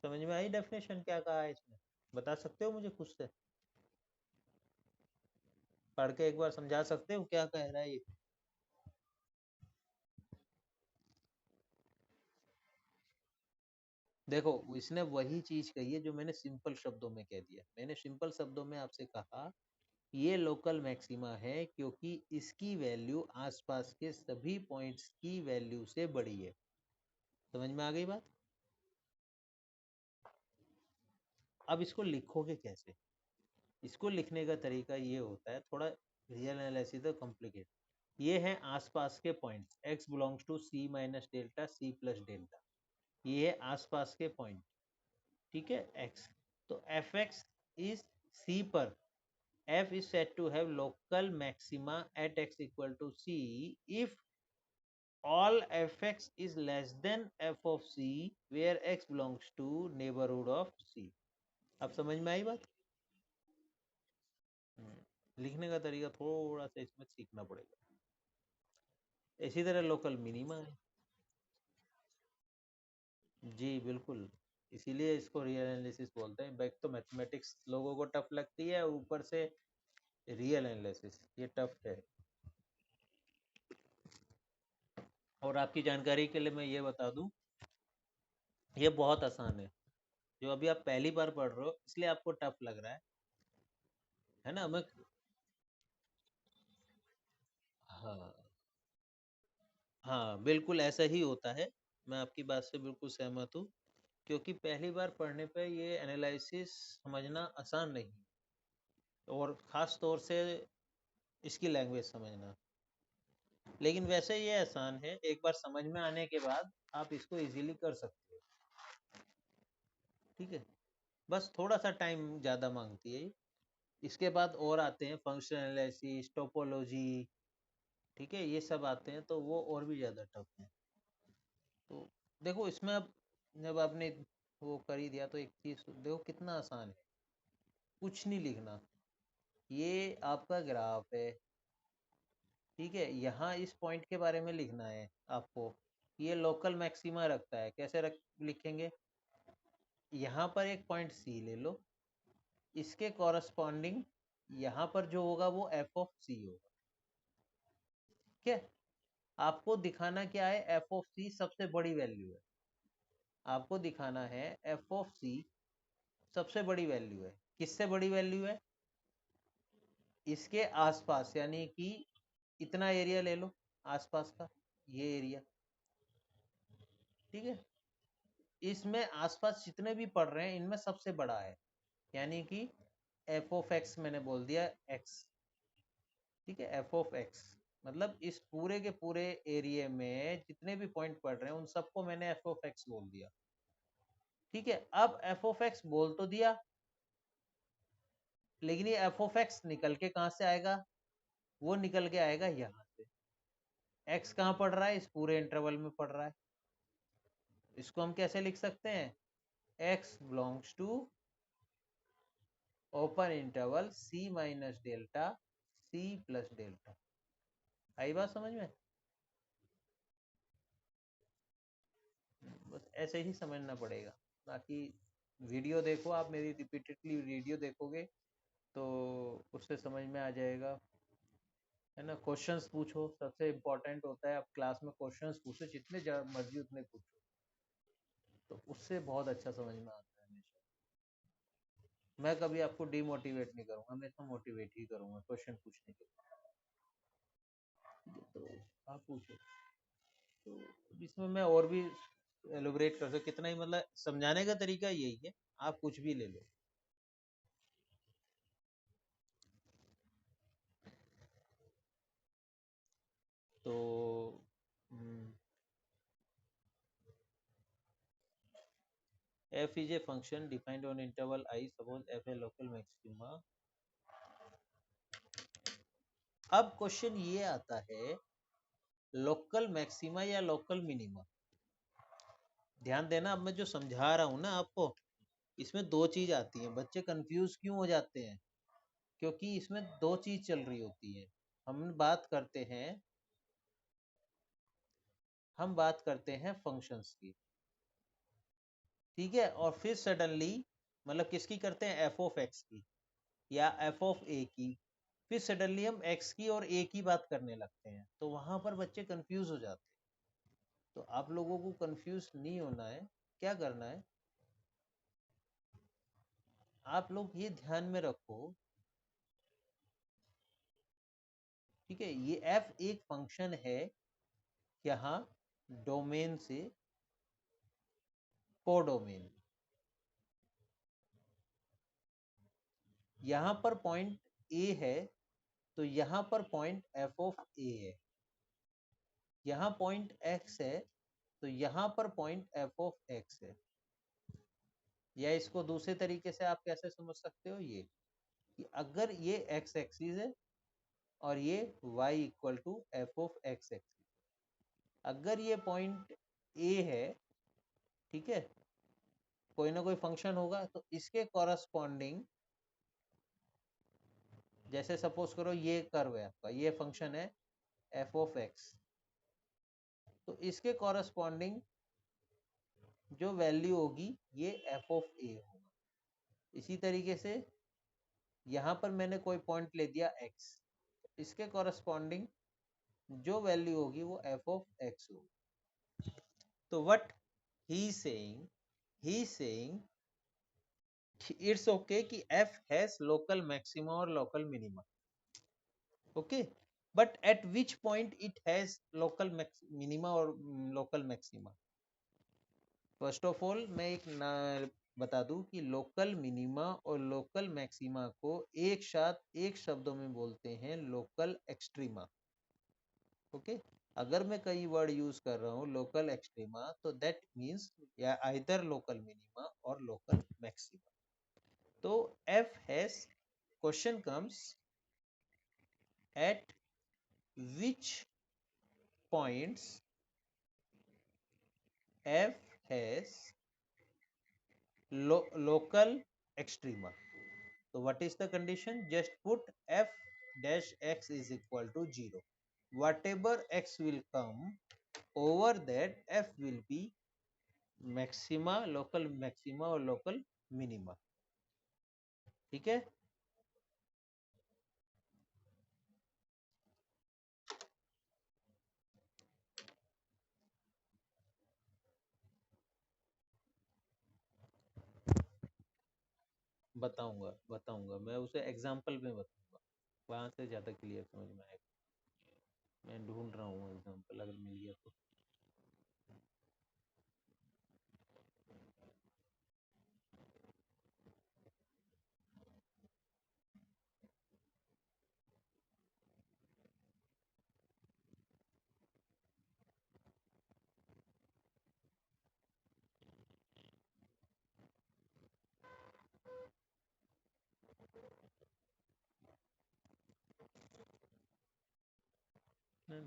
[SPEAKER 1] समझ में आई definition क्या कहा है इसमें, बता सकते हो मुझे खुद से, पढ़ के एक बार समझा सकते हो क्या कह रहा है ये? देखो इसने वही चीज कही है जो मैंने सिंपल शब्दों में कह दिया। मैंने सिंपल शब्दों में आपसे कहा ये लोकल मैक्सिमा है क्योंकि इसकी वैल्यू आसपास के सभी पॉइंट्स की वैल्यू से बड़ी है। समझ में आ गई बात? अब इसको लिखोगे कैसे? इसको लिखने का तरीका ये होता है, थोड़ा रियल एनालिसिस तो कॉम्प्लिकेट। ये है आसपास के points, x belongs to c minus delta c plus delta, ये है आसपास के पॉइंट। ठीक है, x। तो एफ एक्स इज c पर, f is said to have local maxima at x equal to c if all fx is less than f of c where x belongs to neighborhood of c। अब समझ में आई बात? लिखने का तरीका थोड़ा सा इसमें सीखना पड़ेगा। इसी तरह लोकल मिनिमा है। जी बिल्कुल, इसीलिए इसको रियल एनालिसिस बोलते हैं। बैक तो मैथमेटिक्स लोगों को टफ लगती है, ऊपर से रियल एनालिसिस ये टफ है। और आपकी जानकारी के लिए मैं ये बता दूं, ये बहुत आसान है। जो अभी आप पहली बार पढ़ रहे हो इसलिए आपको टफ लग रहा है ना? मैं हाँ, हाँ बिल्कुल ऐसा ही होता है। मैं आपकी बात से बिल्कुल सहमत हूँ, क्योंकि पहली बार पढ़ने पे ये एनालिसिस समझना आसान नहीं, और ख़ास तौर से इसकी लैंग्वेज समझना। लेकिन वैसे ये आसान है, एक बार समझ में आने के बाद आप इसको इजीली कर सकते हो। ठीक है, बस थोड़ा सा टाइम ज़्यादा मांगती है ये। इसके बाद और आते हैं फंक्शनल एनालिसिस, टोपोलॉजी। ठीक है, ये सब आते हैं तो वो और भी ज़्यादा टफ है। तो देखो इसमें अब जब आपने वो कर ही दिया तो एक चीज़ देखो कितना आसान है, कुछ नहीं लिखना। ये आपका ग्राफ है, ठीक है, यहाँ इस पॉइंट के बारे में लिखना है आपको। ये लोकल मैक्सिमा रखता है, कैसे लिखेंगे? यहाँ पर एक पॉइंट सी ले लो, इसके कॉरस्पॉन्डिंग यहाँ पर जो होगा वो एफ ऑफ सी होगा। ठीक है, आपको दिखाना क्या है? एफ ऑफ सी सबसे बड़ी वैल्यू है। आपको दिखाना है एफ ऑफ सी सबसे बड़ी वैल्यू है। किससे बड़ी वैल्यू है? इसके आसपास, यानी कि इतना एरिया ले लो आसपास का, ये एरिया। ठीक है, इसमें आसपास जितने भी पड़ रहे हैं इनमें सबसे बड़ा है, यानी कि एफ ऑफ एक्स मैंने बोल दिया एक्स। ठीक है, एफ ऑफ एक्स मतलब इस पूरे के पूरे एरिया में जितने भी पॉइंट पड़ रहे हैं उन सबको मैंने एफ ऑफ एक्स बोल दिया। ठीक है, अब एफ ऑफ एक्स बोल तो दिया, लेकिन ये एफ ऑफ एक्स निकल के कहाँ से आएगा? वो निकल के आएगा यहाँ से। एक्स कहाँ पड़ रहा है? इस पूरे इंटरवल में पड़ रहा है। इसको हम कैसे लिख सकते हैं? X belongs to open interval C minus delta C plus delta. आई बात समझ में? बस ऐसे ही समझना पड़ेगा। बाकी वीडियो देखो, आप मेरी रिपीटेडली वीडियो देखोगे तो उससे समझ में आ जाएगा, है ना? क्वेश्चंस पूछो, सबसे इम्पोर्टेंट होता है। आप क्लास में क्वेश्चंस पूछो, जितने मर्जी उतने पूछो, तो उससे बहुत अच्छा समझ में आता है हमेशा। मैं कभी आपको डिमोटिवेट नहीं करूंगा, हमेशा मोटिवेट ही करूंगा क्वेश्चन पूछने के लिए। तो आप पूछो, तो इसमें मैं और भी एलोबरेट कर सकता, कितना ही मतलब समझाने का तरीका यही है, आप कुछ भी ले लो। तो f is a function defined on interval I, suppose f a local maxima। अब क्वेश्चन ये आता है, लोकल मैक्सिमा या लोकल मिनिमा। ध्यान देना, अब मैं जो समझा रहा हूँ ना आपको, इसमें दो चीज आती है। बच्चे कंफ्यूज क्यों हो जाते हैं? क्योंकि इसमें दो चीज चल रही होती है। हम बात करते हैं हम बात करते हैं फंक्शंस की, ठीक है, और फिर सडनली मतलब किसकी करते हैं? एफ ऑफ एक्स की या एफ ऑफ ए की। फिर सडनली हम एक्स की और ए की बात करने लगते हैं, तो वहां पर बच्चे कंफ्यूज हो जाते हैं। तो आप लोगों को कंफ्यूज नहीं होना है। क्या करना है? आप लोग ये ध्यान में रखो, ठीक है, ये f एक फंक्शन है यहाँ डोमेन से कोडोमेन। यहाँ पर पॉइंट a है तो यहाँ पर पॉइंट f ऑफ a है, यहाँ पॉइंट x है तो यहाँ पर पॉइंट f ऑफ x है। या इसको दूसरे तरीके से आप कैसे समझ सकते हो, ये कि अगर ये x एक्सिस है और ये y equal to f of x axis, अगर ये पॉइंट a है, ठीक है, कोई ना कोई फंक्शन होगा तो इसके कॉरस्पॉन्डिंग, जैसे सपोज करो ये कर्व है आपका, ये फंक्शन है f ऑफ x, तो इसके कॉरस्पॉन्डिंग जो वैल्यू होगी ये f ऑफ a होगा। इसी तरीके से यहाँ पर मैंने कोई पॉइंट ले दिया x, इसके कॉरस्पॉन्डिंग जो वैल्यू होगी वो f ऑफ x होगी। तो what he saying it's okay कि f हैज लोकल मैक्सिमा और local minima, okay, but at which point it has local minima और local maxima. First of all मैं एक बता दूं कि लोकल मिनिमा और लोकल मैक्सिमा को एक साथ एक शब्दों में बोलते हैं लोकल एक्सट्रीमा, ओके। अगर मैं कई वर्ड यूज कर रहा हूँ लोकल एक्सट्रीमा तो दैट मीन्स या आइदर लोकल मिनिमा और लोकल मैक्सिमा। तो f has, question comes at which points f has local extrema. So what is the condition? Just put f dash x is equal to 0. Whatever x will come over that, f will be maxima, local maxima और local minima, ठीक है। बताऊंगा मैं उसे example में बताऊंगा, वहां से ज्यादा क्लियर समझ में आएगा। मैं ढूंढ रहा हूँ एग्जाम्पल, अगर मिल गया तो।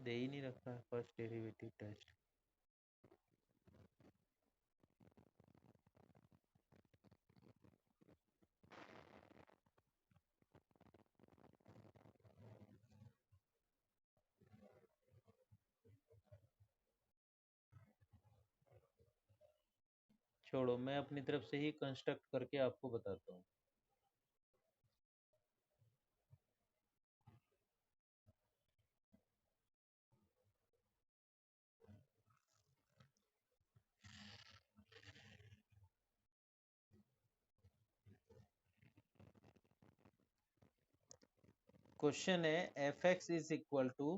[SPEAKER 1] दे ही नहीं रखा है फर्स्ट डेरिवेटिव टेस्ट। छोड़ो, मैं अपनी तरफ से ही कंस्ट्रक्ट करके आपको बताता हूँ। क्वेश्चन है F x is equal to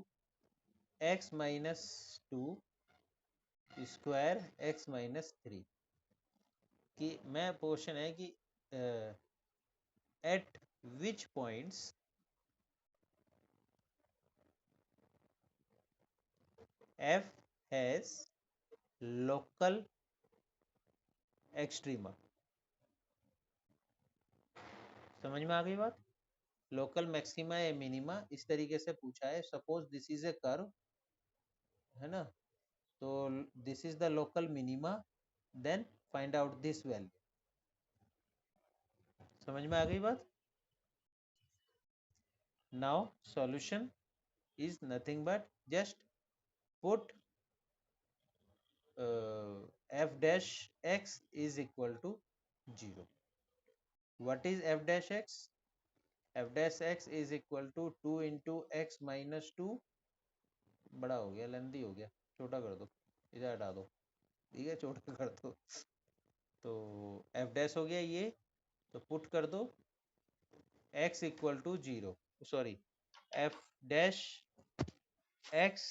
[SPEAKER 1] x minus two square x minus three, कि मैं क्वेश्चन है कि at which points f has local extrema. समझ में आ गई बात? लोकल मैक्सिमा या मिनिमा इस तरीके से पूछा है, suppose this is a curve, है ना, तो this is the local minima, then find out this value. समझ में आ गई बात? Now solution is nothing but just put f dash x is equal to 0. What is f dash x? F dash x is equal to 2 into x minus 2, बड़ा हो गया, लेंदी हो गया, छोटा कर दो, इधर हटा दो, ठीक है, छोटा कर दो। तो f dash हो गया ये, तो पुट कर दो x equal to 0, sorry f dash x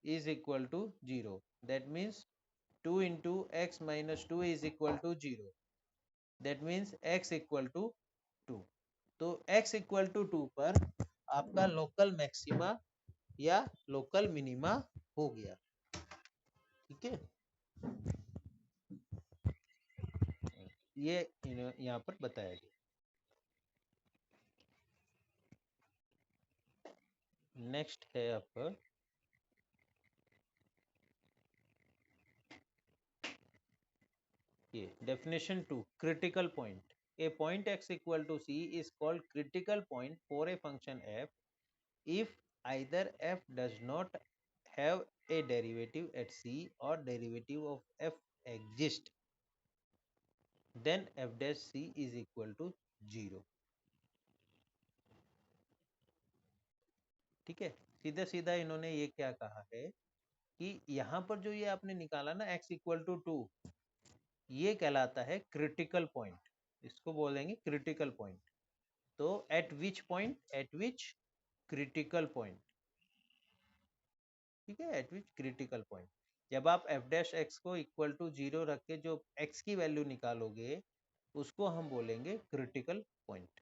[SPEAKER 1] is equal to 0. That means 2 into x minus 2 is equal to 0. That means x equal to 2. तो x इक्वल टू 2 पर आपका लोकल मैक्सिमा या लोकल मिनिमा हो गया। ठीक है, ये यहाँ पर बताया गया। नेक्स्ट है आपका ये definition 2, critical point. A point x equal to c is called critical point for a function f if either f does not have a derivative at c or derivative of f exist, then f dash c is equal to 0। ठीक है, सीधा सीधा इन्होंने ये क्या कहा है कि यहाँ पर जो ये आपने निकाला ना x इक्वल टू 2, ये कहलाता है क्रिटिकल पॉइंट, इसको बोलेंगे क्रिटिकल पॉइंट। तो eight which point, eight which critical point. ठीक है, एट विच क्रिटिकल पॉइंट। जब आप एफ डैश एक्स को इक्वल टू 0 रख के जो एक्स की वैल्यू निकालोगे उसको हम बोलेंगे क्रिटिकल पॉइंट।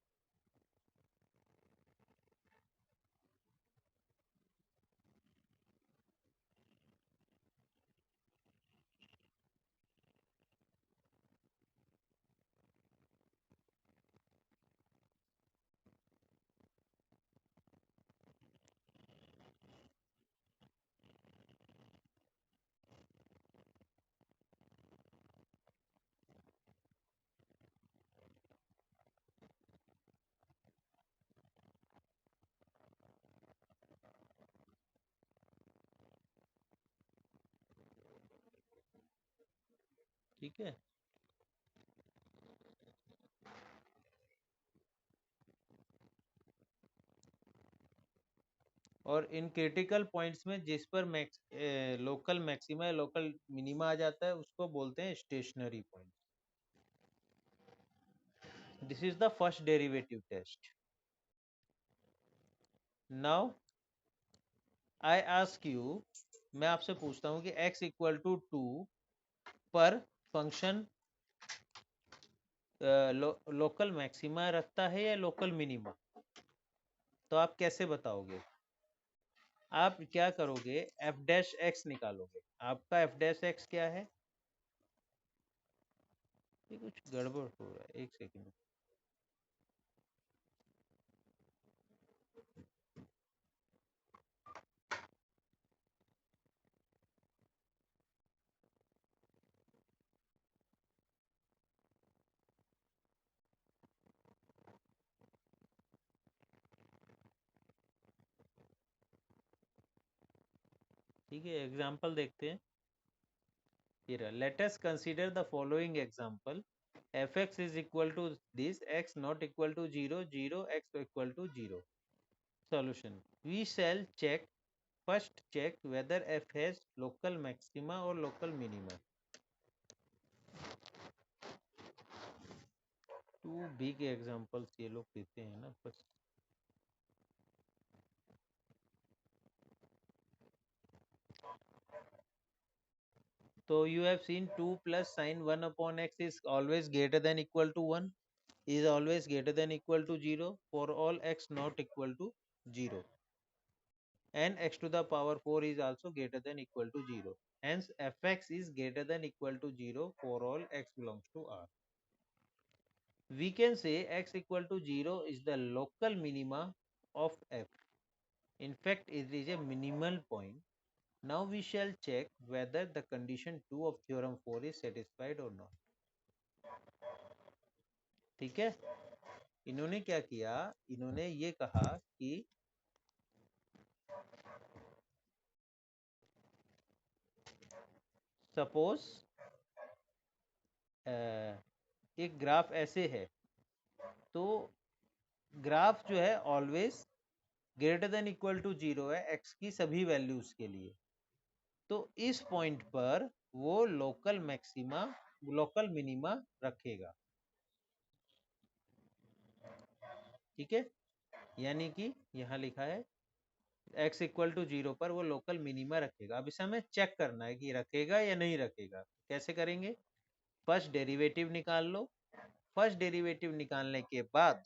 [SPEAKER 1] ठीक है, और इन क्रिटिकल पॉइंट्स में जिस पर लोकल मैक्सिमा या लोकल मिनिमा आ जाता है उसको बोलते हैं stationary point. This is the first derivative test. Now I ask you, मैं आपसे पूछता हूँ कि x इक्वल टू 2 पर फंक्शन लोकल मैक्सिमा रखता है या लोकल मिनिमा, तो आप कैसे बताओगे? आप क्या करोगे, एफ डैश एक्स निकालोगे। आपका एफ डैश एक्स क्या है? ये कुछ गड़बड़ हो रहा है, एक सेकंड। ठीक है, एग्जांपल देखते हैं। here let us consider the following example: fx is equal to this, x not equal to 0, 0 x equal to 0. Solution: we shall check, first check whether f has local maxima or local minima. Two big examples ये लोग देते हैं ना बस। तो you have seen 2 plus sin 1 upon x is always greater than equal to 1, is always greater than equal to 0 for all x not equal to 0, and x to the power 4 is also greater than equal to 0. Hence fx is greater than equal to 0 for all x belongs to R. We can say x equal to 0 is the local minima of f. In fact, it is a minimal point. Now we shall check whether the condition 2 of theorem 4 is satisfied or not. ठीक है, इन्होंने क्या किया, इन्होंने ये कहा कि suppose एक ग्राफ ऐसे है, तो ग्राफ जो है always greater than equal to 0 है x की सभी वैल्यूज के लिए। तो इस पॉइंट पर वो लोकल मैक्सिमा लोकल मिनिमा रखेगा। ठीक है, यानी कि यहाँ लिखा है x इक्वल टू 0 पर वो लोकल मिनिमा रखेगा। अब इसे हमें चेक करना है कि रखेगा या नहीं रखेगा। कैसे करेंगे? फर्स्ट डेरिवेटिव निकाल लो। फर्स्ट डेरिवेटिव निकालने के बाद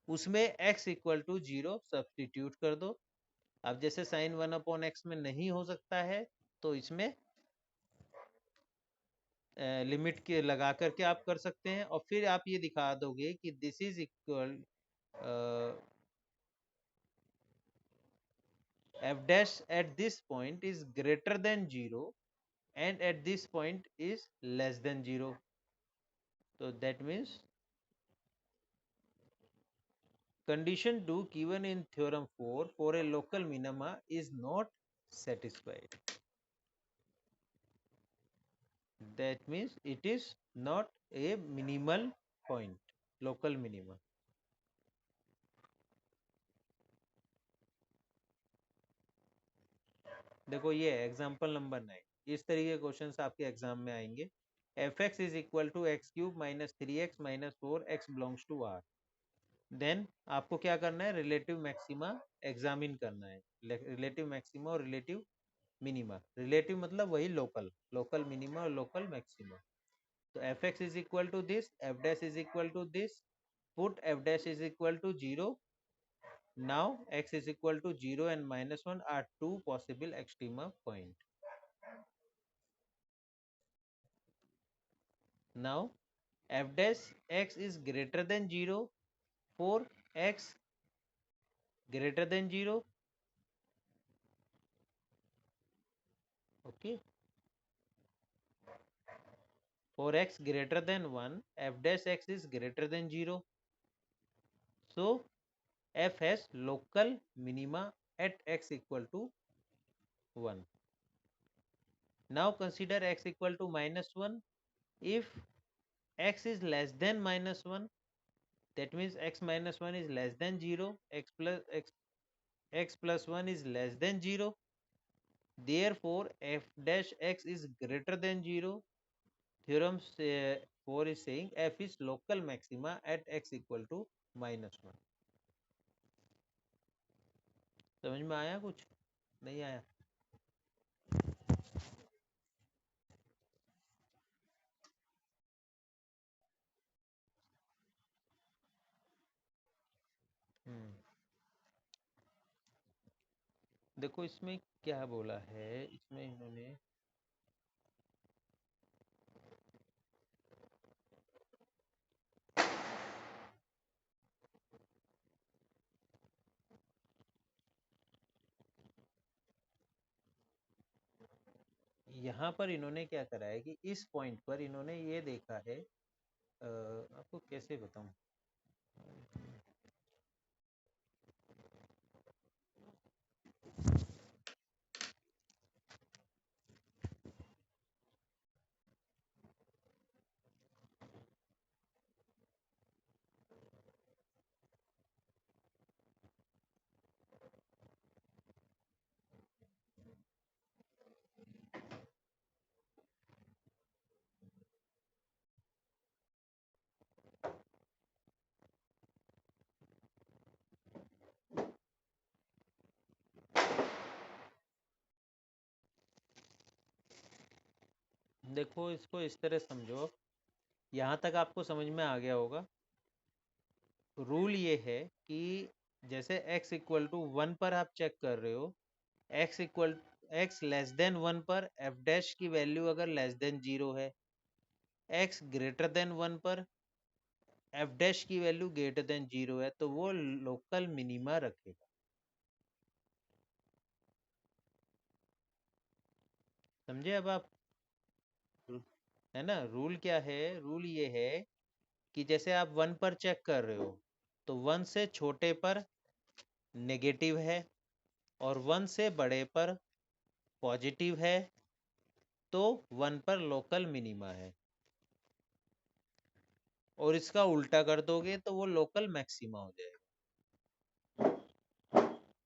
[SPEAKER 1] उसमें x इक्वल टू 0 सब्सटीट्यूट कर दो। अब जैसे साइन 1/x में नहीं हो सकता है तो इसमें लिमिट के लगा करके आप कर सकते हैं, और फिर आप ये दिखा दोगे कि this is equal f dash at this point is greater than 0 and at this point is less than 0. So that means condition 2 given in theorem 4 for a local minima is not satisfied. That means it is not a minimal point, local minima. देखो ये example number 9, इस तरीके के question आपके exam में आएंगे। F x is equal to x cube minus 3x minus 4x belongs to R. Then आपको क्या करना है? रिलेटिव मैक्सिमा एग्जामिन करना है। रिलेटिव मैक्सिमा और रिलेटिव मिनिमा। रिलेटिव मतलब वही लोकल, लोकल मिनिमा और लोकल मैक्सिमा। तो F x is equal to this, f dash is equal to this, put f dash is equal to 0। Now x is equal to 0 and -1 are two possible extrema point. Now f dash x is greater than 0 for x greater than 0. Okay, for x greater than 1 f dash x is greater than 0. So f has local minima at x equal to 1. Now consider x equal to -1. If x is less than -1, that means x minus 1 is less than 0, x plus 1 is less than 0. Therefore f dash x is greater than 0. Theorem 4 is saying f is local maxima at x equal to -1. समझ में आया? कुछ नहीं आया? देखो इसमें क्या बोला है, इसमें इन्होंने यहाँ पर इन्होंने क्या करा है कि इस पॉइंट पर इन्होंने ये देखा है, आपको कैसे बताऊं। देखो इसको इस तरह समझो, यहाँ तक आपको समझ में आ गया होगा। रूल ये है कि जैसे x इक्वल टू 1 पर आप चेक कर रहे हो, x लेस देन 1 पर f डैश की वैल्यू अगर लेस देन 0 है, x ग्रेटर देन 1 पर f डैश की वैल्यू ग्रेटर देन 0 है, तो वो लोकल मिनिमा रखेगा। समझे अब आप? है ना? रूल क्या है? रूल ये है कि जैसे आप 1 पर चेक कर रहे हो तो 1 से छोटे पर नेगेटिव है और 1 से बड़े पर पॉजिटिव है, तो 1 पर लोकल मिनिमा है। और इसका उल्टा कर दोगे तो वो लोकल मैक्सिमा हो जाएगा।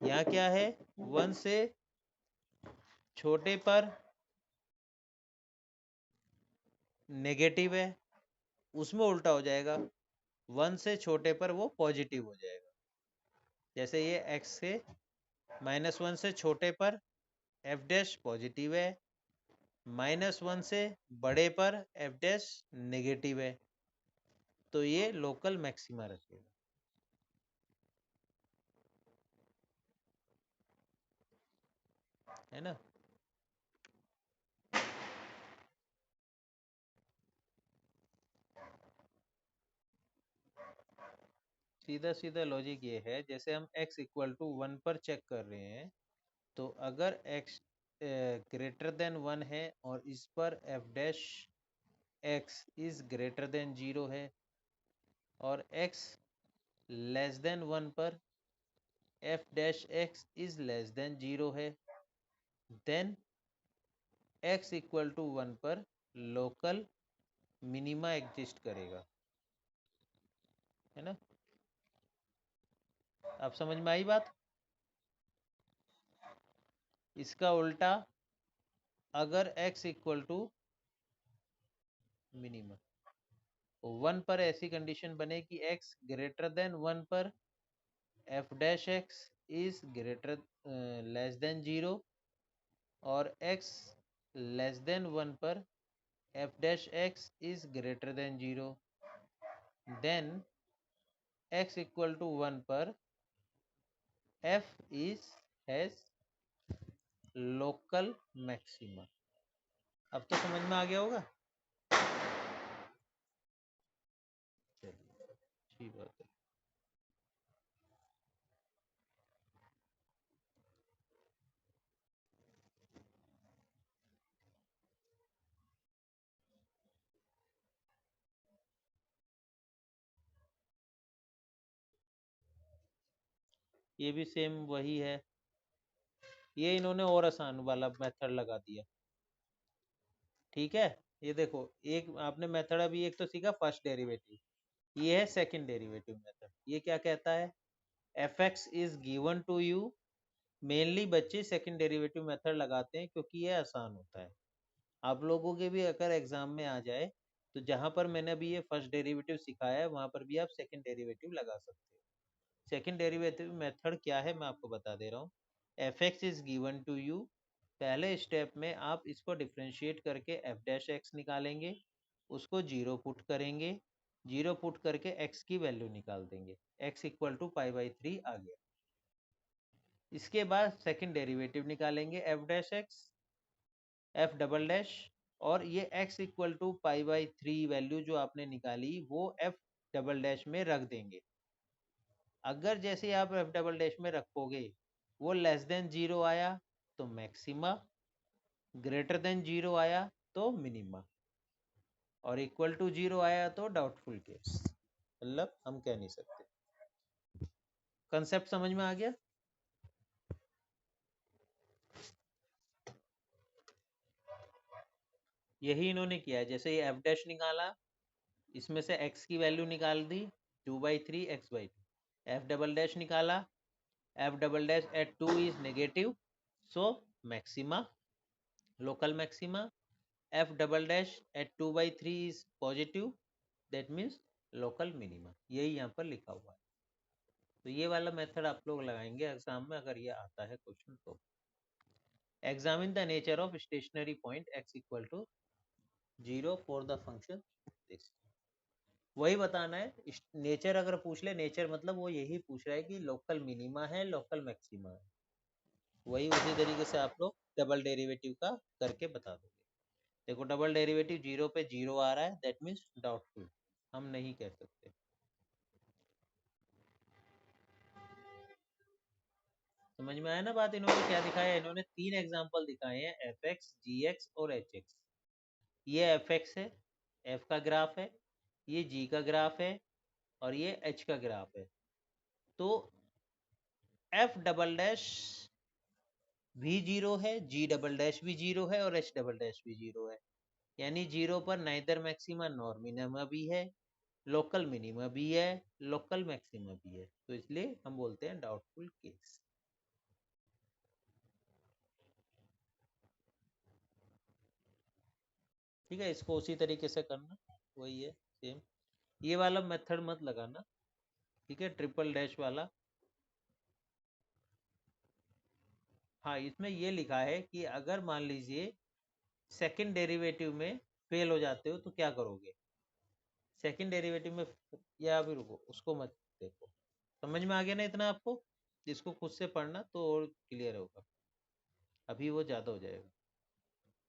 [SPEAKER 1] यहाँ क्या है? 1 से छोटे पर नेगेटिव है, उसमें उल्टा हो जाएगा। 1 से छोटे पर वो पॉजिटिव हो जाएगा। जैसे ये x से -1 से छोटे पर एफ डैश पॉजिटिव है, -1 से बड़े पर एफ डैश नेगेटिव है, तो ये लोकल मैक्सिमा रखेगा, है ना। सीधा सीधा लॉजिक ये है, जैसे हम x इक्वल टू 1 पर चेक कर रहे हैं, तो अगर x ग्रेटर देन 1 है और इस पर f dash x is greater than 0 है, और x लेस देन 1 पर f dash x is less than 0 है, देन x इक्वल टू 1 पर लोकल मिनिमा एग्जिस्ट करेगा, है ना। अब समझ में आई बात। इसका उल्टा, अगर x इक्वल टू मिनिमा 1 पर ऐसी कंडीशन बने कि x ग्रेटर देन 1 पर f dash x is greater less than 0, और x लेस देन 1 पर f dash x is greater than 0, then x equal to 1 पर f is has local maxima. अब तो समझ में आ गया होगा। चलिए, अच्छी बात है। ये भी सेम वही है, ये इन्होंने और आसान वाला मेथड लगा दिया। ठीक है, ये देखो, एक आपने मेथड अभी एक तो सीखा फर्स्ट डेरिवेटिव, ये है सेकंड डेरिवेटिव मेथड। ये क्या कहता है, F x is given to you. Mainly बच्चे सेकंड डेरिवेटिव मेथड लगाते हैं क्योंकि ये आसान होता है। आप लोगों के भी अगर एग्जाम में आ जाए, तो जहां पर मैंने अभी ये फर्स्ट डेरिवेटिव सिखाया है, वहां पर भी आप सेकंड डेरिवेटिव लगा सकते हो। सेकंड डेरिवेटिव मेथड क्या है, मैं आपको बता दे रहा हूँ। F x is given to you, पहले स्टेप में आप इसको डिफ्रेंशिएट करके एफ डैश एक्स निकालेंगे, उसको जीरो पुट करेंगे, जीरो पुट करके एक्स की वैल्यू निकाल देंगे, एक्स इक्वल टू पाई/3 आ गया। इसके बाद सेकंड डेरिवेटिव निकालेंगे F dash x, F double dash, और ये एक्स इक्वल टू पाई/3 वैल्यू जो आपने निकाली वो एफ डबल डैश में रख देंगे। अगर जैसे आप एफ डबल डैश में रखोगे वो लेस देन 0 आया तो मैक्सिमा, ग्रेटर देन 0 आया तो मिनिमा, और इक्वल टू 0 आया तो डाउटफुल केस, मतलब हम कह नहीं सकते। कंसेप्ट समझ में आ गया। यही इन्होंने किया है, जैसे ये एफ डैश निकाला, इसमें से x की वैल्यू निकाल दी 2/3 x/2, एफ डबल डैश निकाला, f double dash at 2 is negative, so maxima, local maxima, f double dash at 2/3 is positive, that means local minima. यही यहाँ पर लिखा हुआ है। तो ये वाला मेथड आप लोग लगाएंगे एग्जाम में, अगर ये आता है क्वेश्चन तो। Examine the nature of stationary point x equal to 0 for the function this. वही बताना है, नेचर अगर पूछ ले, नेचर मतलब वो यही पूछ रहा है कि लोकल मिनिमा है लोकल मैक्सिमा है, वही उसी तरीके से आप लोग डबल डेरिवेटिव का करके बता दोगे। देखो डबल डेरिवेटिव 0 पे 0 आ रहा है, दैट मीन्स डाउटफुल, हम नहीं कह सकते। समझ में आया ना बात। इन्होंने क्या दिखाया, इन्होंने 3 एग्जाम्पल दिखाए हैं, एफ एक्स, जी एक्स और एच एक्स। ये एफ एक्स है, एफ का ग्राफ है, ये जी का ग्राफ है, और ये एच का ग्राफ है। तो एफ डबल डैश भी 0 है, जी डबल डैश भी 0 है, और एच डबल डैश भी 0 है, यानी 0 पर नाइदर मैक्सिमा नॉर मिनिमा भी है, लोकल मिनिमा भी है, लोकल मैक्सिमा भी है, तो इसलिए हम बोलते हैं डाउटफुल केस। ठीक है, इसको उसी तरीके से करना, वही है सेम। ये वाला मेथड मत लगाना, ठीक है, ट्रिपल डैश वाला। हाँ, इसमें ये लिखा है कि अगर मान लीजिए सेकंड डेरिवेटिव में फेल हो जाते हो तो क्या करोगे। सेकंड डेरिवेटिव में, या अभी रुको, उसको मत देखो। समझ में आ गया ना इतना आपको? इसको खुद से पढ़ना तो और क्लियर होगा, अभी वो ज़्यादा हो जाएगा।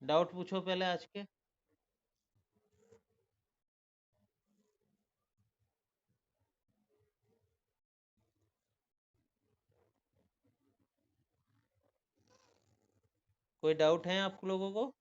[SPEAKER 1] डाउट पूछो पहले आज के। कोई डाउट है आप लोगों को?